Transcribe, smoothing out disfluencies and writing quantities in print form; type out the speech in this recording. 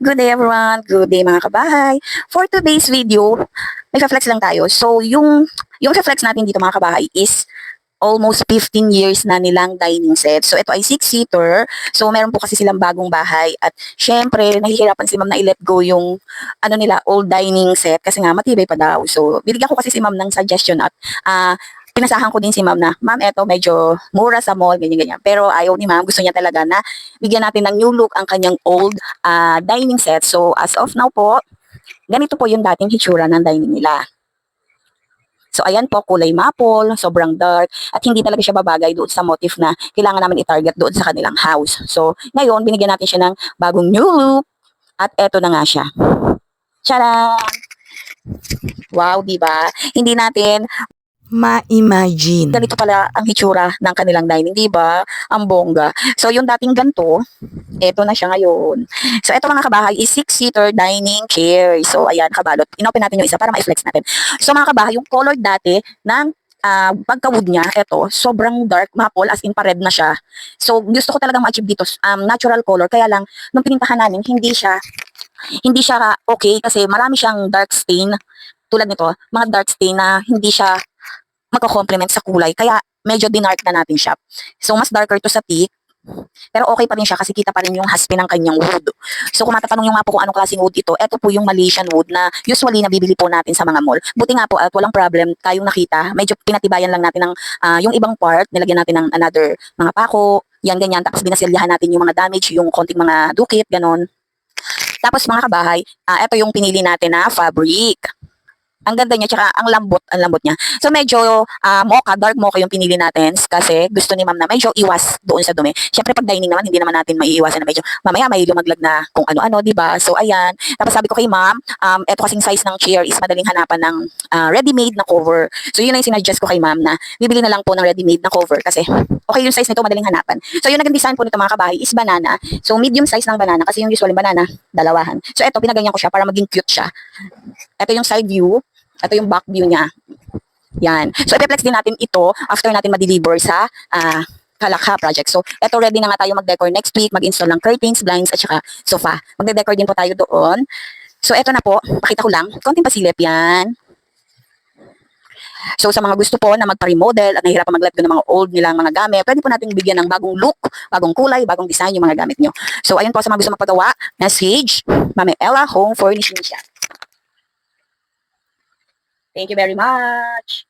Good day everyone, good day mga kabahay. For today's video, may flex lang tayo. So yung flex natin dito mga kabahay is almost 15 years na nilang dining set. So ito ay 6-seater. So meron po kasi silang bagong bahay at syempre nahihirapan si ma'am na i-let go yung ano nila old dining set kasi nga matibay pa daw. So binigyan ko kasi si ma'am ng suggestion at pinasahan ko din si ma'am na, ma'am, eto medyo mura sa mall, ganyan-ganyan. Pero ayaw ni ma'am, gusto niya talaga na bigyan natin ng new look ang kanyang old dining set. So as of now po, ganito po yung dating hitsura ng dining nila. So ayan po, kulay maple, sobrang dark, at hindi talaga siya babagay doon sa motif na kailangan naman i-target doon sa kanilang house. So ngayon, binigyan natin siya ng bagong new look, at eto na nga siya. Tcharam! Wow, di ba? Hindi natin ma-imagine. ganito pala ang hitsura ng kanilang dining, di ba? Ang bongga. So yung dating ganito, eto na siya ngayon. So eto mga kabahay is 6-seater dining chair. So ayan, kabalot. Inopen natin yung isa para ma-flex natin. So mga kabahay, yung color dati ng pagka-wood niya, eto, sobrang dark maple as in pa-red na siya. So gusto ko talagang ma-achieve dito natural color. Kaya lang, nung pinintahan namin, hindi siya okay kasi marami siyang dark stain. Tulad nito, mga dark stain na hindi siya magko-complement sa kulay. Kaya medyo dinark na natin siya. So mas darker to sa teak. Pero okay pa rin siya kasi kita pa rin yung haspi ng kanyang wood. So kung matatanong yung mga po kung anong klaseng wood ito, ito po yung Malaysian wood na usually nabibili po natin sa mga mall. Buti nga po at walang problem tayong nakita. Medyo pinatibayan lang natin ng yung ibang part, nilagyan natin ng another mga pako, yan ganyan. Tapos binasilyahan natin yung mga damage, yung konting mga dukit, ganon. Tapos mga kabahay, ito yung pinili natin na fabric. Ang ganda niya, tsaka ang lambot niya. So medyo mocha, dark mocha yung pinili natin kasi gusto ni ma'am na medyo iwas doon sa dumi. Syempre pag dining naman, hindi naman natin maiiwasan na medyo mamaya may lumaglag na kung ano-ano, di ba? So ayan. Tapos sabi ko kay ma'am, eto kasing size ng chair is madaling hanapan ng ready-made na cover. So yun na yung sinuggest ko kay ma'am na bibili na lang po ng ready-made na cover kasi okay yung size nito, madaling hanapan. So yung naging design po nito mga kabahay is banana. So medium size ng banana kasi yung usual banana, dalawahan. So eto, pinaganyan ko siya para maging cute siya. Eto yung side view. Ito yung back view niya. Yan. So, i-flex din natin ito after natin ma-deliver sa Kalakha project. So, ito ready na nga tayo mag-decor next week, mag-install ng curtains, blinds, at saka sofa. Magde-decor din po tayo doon. So, ito na po. Pakita ko lang. Konting pasilip yan. So, sa mga gusto po na magpa-remodel at nahihirapan mag-let go ng mga old nilang mga gamit, pwede po natin bigyan ng bagong look, bagong kulay, bagong design yung mga gamit nyo. So, ayun po sa mga gusto magpagawa, message, Mami Ella Home Furnishing siya. Thank you very much.